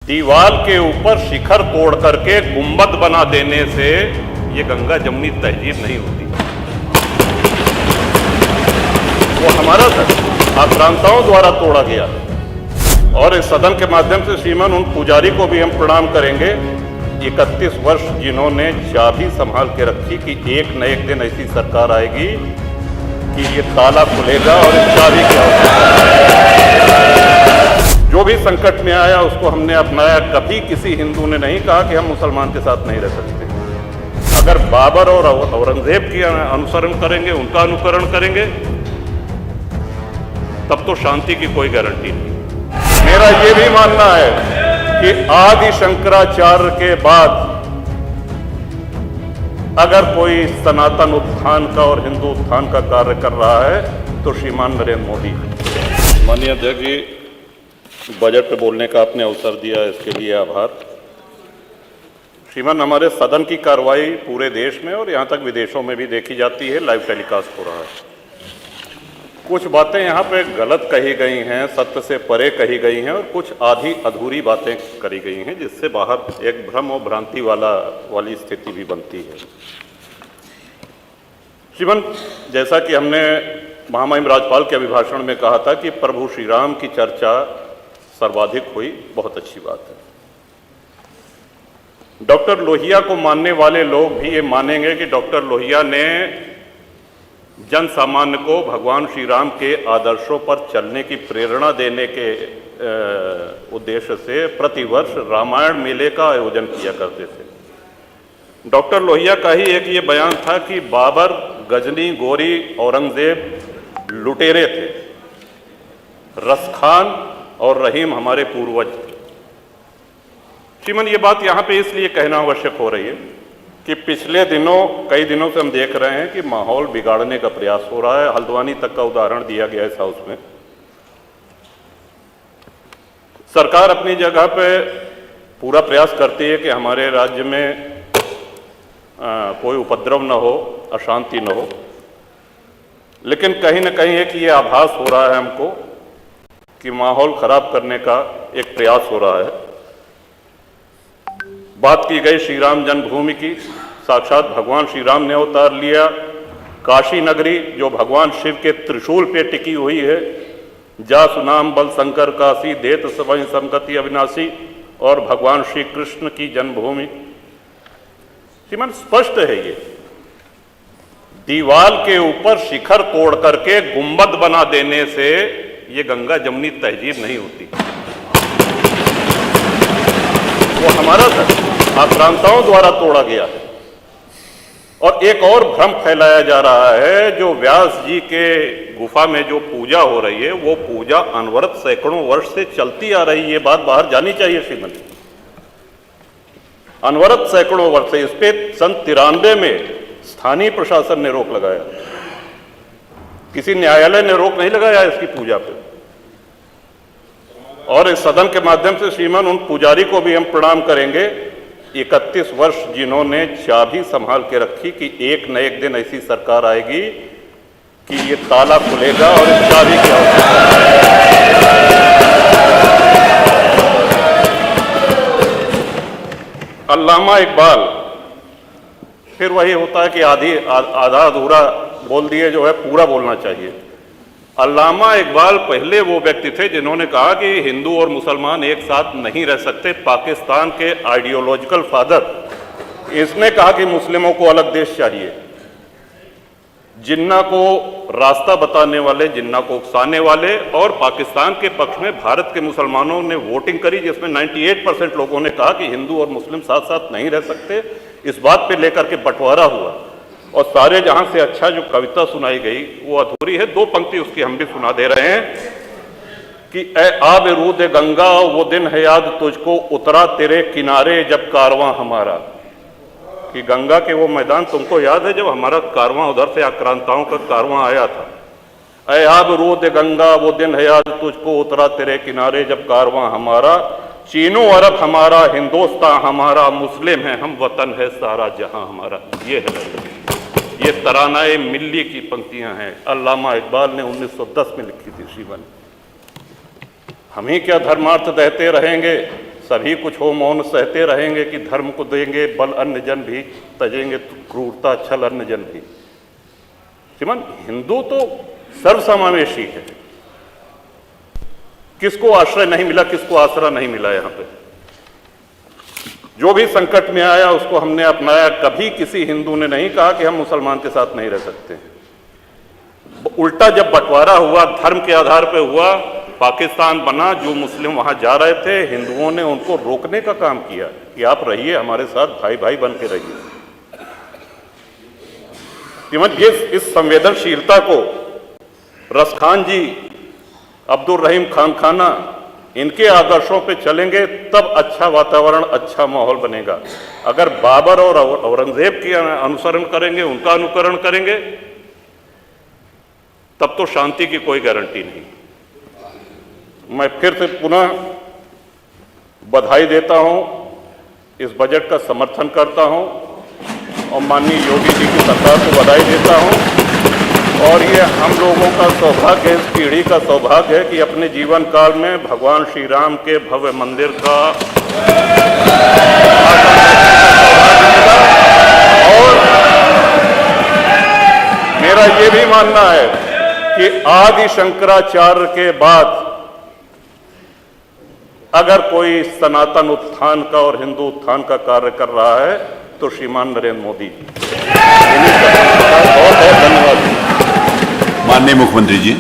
दीवार के ऊपर शिखर तोड़ करके गुंबद बना देने से ये गंगा जमुनी तहजीब नहीं होती। वो हमारा आक्रांताओं द्वारा तोड़ा गया है। और इस सदन के माध्यम से श्रीमान उन पुजारी को भी हम प्रणाम करेंगे 31 वर्ष जिन्होंने चाबी संभाल के रखी कि एक न एक दिन ऐसी सरकार आएगी कि ये ताला खुलेगा और इस चाबी की आवश्यकता। जो भी संकट में आया उसको हमने अपनाया। कभी किसी हिंदू ने नहीं कहा कि हम मुसलमान के साथ नहीं रह सकते। अगर बाबर और औरंगजेब की अनुसरण करेंगे, उनका अनुकरण करेंगे, तब तो शांति की कोई गारंटी नहीं। मेरा ये भी मानना है कि आदि शंकराचार्य के बाद अगर कोई सनातन उत्थान का और हिंदू उत्थान का कार्य कर रहा है तो श्रीमान नरेंद्र मोदी। माननीय अध्यक्ष जी, बजट पे बोलने का आपने अवसर दिया, इसके लिए आभार। श्रीमान, हमारे सदन की कार्रवाई पूरे देश में और यहाँ तक विदेशों में भी देखी जाती है, लाइव टेलीकास्ट हो रहा है। कुछ बातें यहाँ पे गलत कही गई हैं, सत्य से परे कही गई हैं और कुछ आधी अधूरी बातें करी गई हैं, जिससे बाहर एक भ्रम और भ्रांति वाली स्थिति भी बनती है। श्रीमान, जैसा कि हमने महामहिम राज्यपाल के अभिभाषण में कहा था कि प्रभु श्री राम की चर्चा सर्वाधिक हुई, बहुत अच्छी बात है। डॉक्टर लोहिया को मानने वाले लोग भी ये मानेंगे कि डॉक्टर लोहिया ने जन सामान्य को भगवान श्री राम के आदर्शों पर चलने की प्रेरणा देने के उद्देश्य से प्रतिवर्ष रामायण मेले का आयोजन किया करते थे। डॉक्टर लोहिया का ही एक ये बयान था कि बाबर, गजनी, गोरी, औरंगजेब लुटेरे थे, रसखान और रहीम हमारे पूर्वज थे। श्रीमान, ये बात यहाँ पे इसलिए कहना आवश्यक हो रही है कि पिछले कई दिनों से हम देख रहे हैं कि माहौल बिगाड़ने का प्रयास हो रहा है। हल्द्वानी तक का उदाहरण दिया गया इस हाउस में। सरकार अपनी जगह पे पूरा प्रयास करती है कि हमारे राज्य में कोई उपद्रव न हो, अशांति न हो, लेकिन कहीं ना कहीं एक ये आभास हो रहा है हमको कि माहौल खराब करने का एक प्रयास हो रहा है। बात की गई श्री राम जन्मभूमि की। साक्षात भगवान श्री राम ने अवतार लिया। काशी नगरी जो भगवान शिव के त्रिशूल पे टिकी हुई है, जा सुनाम बल शंकर काशी, देत सबहि संगति अविनाशी, और भगवान श्री कृष्ण की जन्मभूमि। श्रीमान, स्पष्ट है ये दीवार के ऊपर शिखर तोड़ करके गुंबद बना देने से ये गंगा जमुनी तहजीब नहीं होती। वो हमारा आक्रांताओं द्वारा तोड़ा गया है। और एक और भ्रम फैलाया जा रहा है, जो व्यास जी के गुफा में जो पूजा हो रही है, वो पूजा अनवरत सैकड़ों वर्ष से चलती आ रही है। ये बात बाहर जानी चाहिए श्रीमन। अनवरत सैकड़ों वर्ष से, इस पे सन 93 में स्थानीय प्रशासन ने रोक लगाया, किसी न्यायालय ने रोक नहीं लगाया इसकी पूजा पे। और इस सदन के माध्यम से श्रीमान उन पुजारी को भी हम प्रणाम करेंगे 31 वर्ष जिन्होंने चाबी संभाल के रखी कि एक न एक दिन ऐसी सरकार आएगी कि ये ताला खुलेगा और इस चाबी की आवश्यकता। अल्लामा इकबाल, फिर वही होता है कि आधा अधूरा बोल दिए जो है पूरा बोलना चाहिए। अल्लामा इकबाल पहले वो व्यक्ति थे जिन्होंने कहा कि हिंदू और मुसलमान एक साथ नहीं रह सकते। पाकिस्तान के आइडियोलॉजिकल फादर, इसने कहा कि मुस्लिमों को अलग देश चाहिए। जिन्ना को रास्ता बताने वाले, जिन्ना को उकसाने वाले, और पाकिस्तान के पक्ष में भारत के मुसलमानों ने वोटिंग करी, जिसमें 98% लोगों ने कहा कि हिंदू और मुस्लिम साथ साथ नहीं रह सकते। इस बात पे लेकर के बंटवारा हुआ और सारे जहां से अच्छा जो कविता सुनाई गई वो अधूरी है। 2 पंक्ति उसकी हम भी सुना दे रहे हैं कि ए आब रूद गंगा, वो दिन है याद तुझको, उतरा तेरे किनारे जब कारवां हमारा। कि गंगा के वो मैदान तुमको याद है जब हमारा कारवां उधर से आक्रांताओं का कारवां आया था। ए आब रूद गंगा, वो दिन है याद तुझको, उतरा तेरे किनारे जब कारवां हमारा। चीनो अरब हमारा, हिंदुस्तान हमारा, मुस्लिम है हम, वतन है सारा जहां हमारा। ये है, ये तरानाए मिल्ली की पंक्तियां हैं, अल्लामा इकबाल ने 1910 में लिखी थी। श्रीमान, हम ही क्या धर्मार्थ देते रहेंगे, सभी कुछ हो मौन सहते रहेंगे कि धर्म को देंगे बल अन्य जन भी तजेंगे क्रूरता छल अन्य जन भी। श्रीमान, हिंदू तो सर्वसमावेशी है। किसको आश्रय नहीं मिला, किसको आसरा नहीं मिला? यहां पे जो भी संकट में आया उसको हमने अपनाया। कभी किसी हिंदू ने नहीं कहा कि हम मुसलमान के साथ नहीं रह सकते हैं। उल्टा जब बंटवारा हुआ, धर्म के आधार पे हुआ, पाकिस्तान बना, जो मुस्लिम वहां जा रहे थे, हिंदुओं ने उनको रोकने का काम किया कि आप रहिए हमारे साथ, भाई भाई बन के रहिए। ये इस संवेदनशीलता को रसखान जी, अब्दुल रहीम खान खाना, इनके आदर्शों पे चलेंगे तब अच्छा वातावरण, अच्छा माहौल बनेगा। अगर बाबर और औरंगजेब की अनुसरण करेंगे, उनका अनुकरण करेंगे, तब तो शांति की कोई गारंटी नहीं। मैं फिर से पुनः बधाई देता हूं, इस बजट का समर्थन करता हूं और माननीय योगी जी की सरकार को बधाई देता हूं। और ये हम लोगों का सौभाग्य, इस पीढ़ी का सौभाग्य है कि अपने जीवन काल में भगवान श्री राम के भव्य मंदिर का और मेरा ये भी मानना है कि आदि शंकराचार्य के बाद अगर कोई सनातन उत्थान का और हिंदू उत्थान का कार्य कर रहा है तो श्रीमान नरेंद्र मोदी जी। बहुत बहुत धन्यवाद। माननीय मुख्यमंत्री जी।